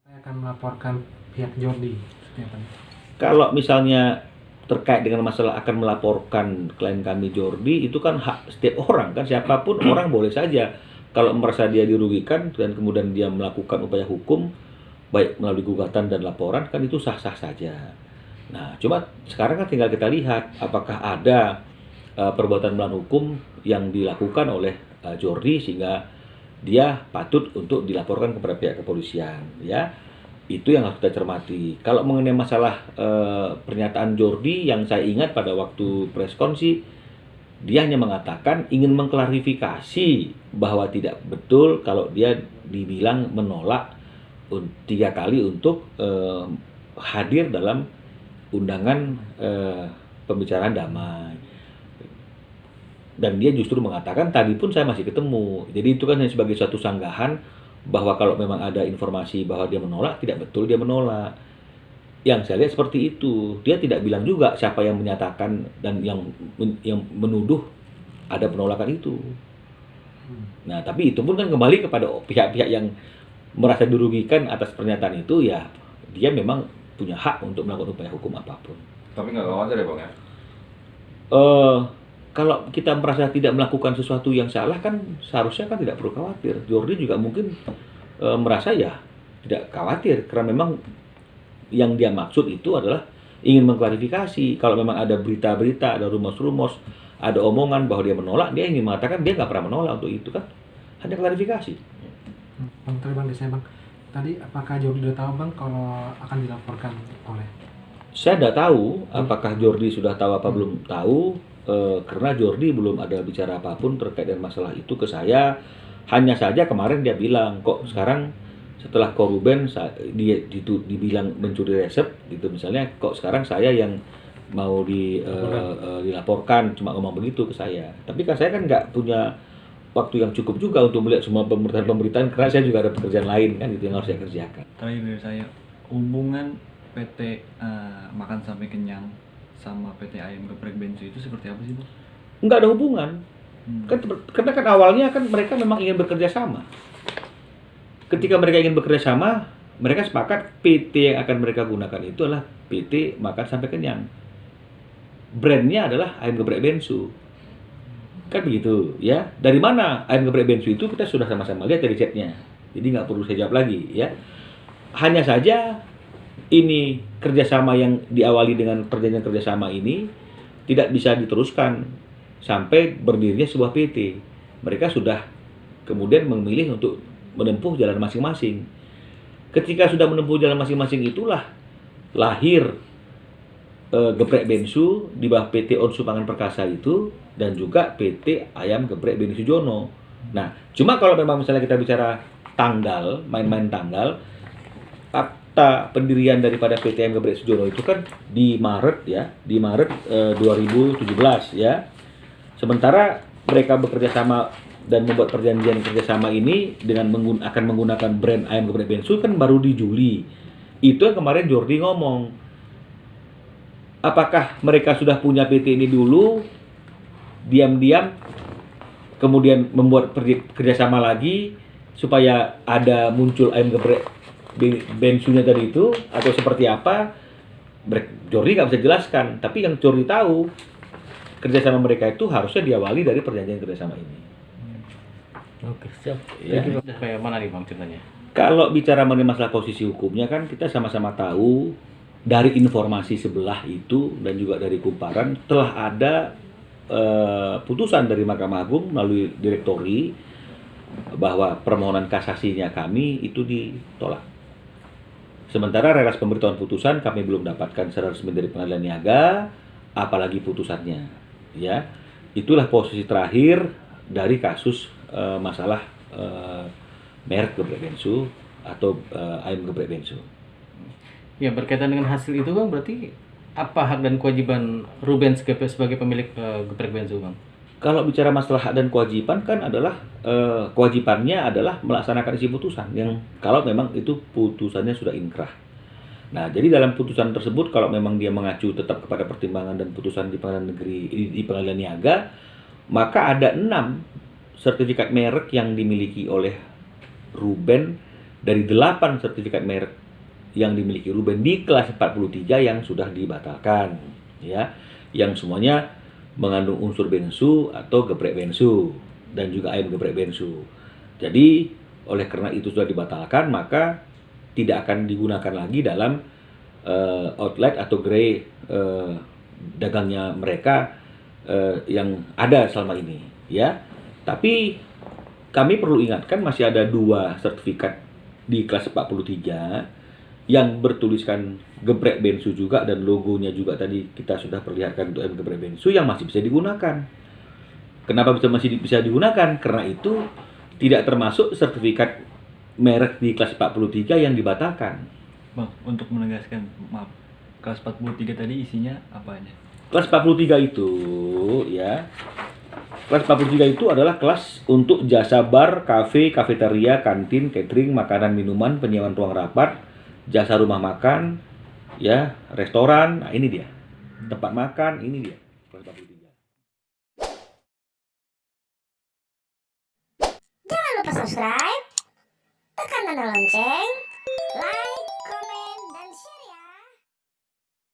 Saya akan melaporkan pihak Jordi. Seperti apa nih? Kalau misalnya terkait dengan masalah akan melaporkan klien kami Jordi, itu kan hak setiap orang kan, siapapun orang boleh saja kalau merasa dia dirugikan dan kemudian dia melakukan upaya hukum baik melalui gugatan dan laporan, kan itu sah-sah saja. Nah, cuma sekarang kan tinggal kita lihat apakah ada perbuatan melawan hukum yang dilakukan oleh Jordi sehingga dia patut untuk dilaporkan kepada pihak kepolisian, ya. Itu yang harus kita cermati. Kalau mengenai masalah pernyataan Jordi, yang saya ingat pada waktu preskon sih, dia hanya mengatakan ingin mengklarifikasi bahwa tidak betul kalau dia dibilang menolak 3 kali untuk hadir dalam undangan pembicaraan damai. Dan dia justru mengatakan tadi pun saya masih ketemu. Jadi itu kan hanya sebagai suatu sanggahan bahwa kalau memang ada informasi bahwa dia menolak, tidak betul dia menolak. Yang saya lihat seperti itu. Dia tidak bilang juga siapa yang menyatakan dan yang menuduh ada penolakan itu. Nah, tapi itu pun kan kembali kepada pihak-pihak yang merasa dirugikan atas pernyataan itu, ya dia memang punya hak untuk melakukan upaya hukum apapun. Tapi nggak khawatir ya Bang ya? Kalau kita merasa tidak melakukan sesuatu yang salah kan seharusnya kan tidak perlu khawatir. Jordi juga mungkin merasa ya tidak khawatir karena memang yang dia maksud itu adalah ingin mengklarifikasi. Kalau memang ada berita-berita, ada rumors-rumors, ada omongan bahwa dia menolak, dia ingin mengatakan dia nggak pernah menolak untuk itu kan. Hanya klarifikasi. Bang, tadi Bang, saya Bang. Tadi apakah Jordi udah tahu Bang kalau akan dilaporkan oleh? Saya tidak tahu apakah Jordi sudah tahu apa belum tahu, karena Jordi belum ada bicara apapun terkait dengan masalah itu ke saya. Hanya saja kemarin dia bilang, kok sekarang setelah Koruben dia dibilang mencuri resep gitu misalnya, kok sekarang saya yang mau dilaporkan, cuma ngomong begitu ke saya. Tapi kan saya kan nggak punya waktu yang cukup juga untuk melihat semua pemberitaan karena saya juga ada pekerjaan lain kan, itu yang harus saya kerjakan. Terakhir dari saya, hubungan PT Makan Sampai Kenyang sama PT Ayam Geprek Bensu itu seperti apa sih Bang? Nggak ada hubungan. Karena kan awalnya kan mereka memang ingin bekerja sama. Ketika mereka ingin bekerja sama, mereka sepakat PT yang akan mereka gunakan itu adalah PT Makan Sampai Kenyang. Brandnya adalah Ayam Geprek Bensu. Kan begitu, ya. Dari mana Ayam Geprek Bensu itu kita sudah sama-sama lihat dari chatnya. Jadi nggak perlu saya jawab lagi, ya. Hanya saja ini kerjasama yang diawali dengan perjanjian kerjasama ini tidak bisa diteruskan sampai berdirinya sebuah PT. Mereka sudah kemudian memilih untuk menempuh jalan masing-masing. Ketika sudah menempuh jalan masing-masing itulah lahir Geprek Bensu di bawah PT Onsu Pangan Perkasa itu dan juga PT Ayam Geprek Beni Sujono. Nah, cuma kalau memang misalnya kita bicara tanggal, main-main tanggal, akta pendirian daripada PT Ayam Geprek Sujono itu kan di Maret ya, di Maret 2017 ya. Sementara mereka bekerja sama dan membuat perjanjian kerjasama ini dengan akan menggunakan brand Ayam Geprek Bensu kan baru di Juli. Itu yang kemarin Jordi ngomong. Apakah mereka sudah punya PT ini dulu, diam-diam, kemudian membuat kerjasama lagi supaya ada muncul Ayam Geprek Bensunya tadi itu, atau seperti apa? Jordi nggak bisa jelaskan. Tapi yang Jordi tahu, kerjasama mereka itu harusnya diawali dari perjanjian kerjasama ini. Oke, siap. Ya. Kayak mana nih Bang ceritanya? Kalau bicara mengenai masalah posisi hukumnya kan kita sama-sama tahu dari informasi sebelah itu dan juga dari kumparan telah ada putusan dari Mahkamah Agung melalui direktori bahwa permohonan kasasinya kami itu ditolak. Sementara relas pemberitahuan putusan kami belum dapatkan secara resmi dari Pengadilan Niaga, apalagi putusannya. Ya, itulah posisi terakhir dari kasus masalah merek Geprek Bensu atau Ayam Geprek Bensu. Ya, berkaitan dengan hasil itu Bang, berarti apa hak dan kewajiban Rubens sebagai pemilik Geprek Bensu Bang? Kalau bicara masalah hak dan kewajiban kan adalah kewajibannya adalah melaksanakan isi putusan yang kalau memang itu putusannya sudah inkrah. Nah, jadi dalam putusan tersebut kalau memang dia mengacu tetap kepada pertimbangan dan putusan di Pengadilan Negeri di Pengadilan Niaga, maka ada 6 sertifikat merek yang dimiliki oleh Ruben dari 8 sertifikat merek yang dimiliki Ruben di kelas 43 yang sudah dibatalkan, ya, yang semuanya mengandung unsur bensu atau geprek bensu dan juga ayam geprek bensu. Jadi oleh karena itu sudah dibatalkan, maka tidak akan digunakan lagi dalam outlet atau gerai dagangnya mereka yang ada selama ini, ya. Tapi kami perlu ingatkan masih ada 2 sertifikat di kelas 43 yang bertuliskan geprek bensu juga dan logonya juga tadi kita sudah perlihatkan untuk ayam geprek bensu yang masih bisa digunakan. Kenapa masih bisa digunakan? Karena itu tidak termasuk sertifikat merek di kelas 43 yang dibatalkan. Bang, untuk menegaskan, maaf, kelas 43 tadi isinya apanya? Kelas 43 itu, ya, kelas 43 itu adalah kelas untuk jasa bar, kafe, kafeteria, kantin, catering, makanan, minuman, penyewaan ruang rapat, jasa rumah makan, ya, restoran. Nah, ini dia. Tempat makan, ini dia. Kelas 43. Jangan lupa subscribe, tekan tanda lonceng,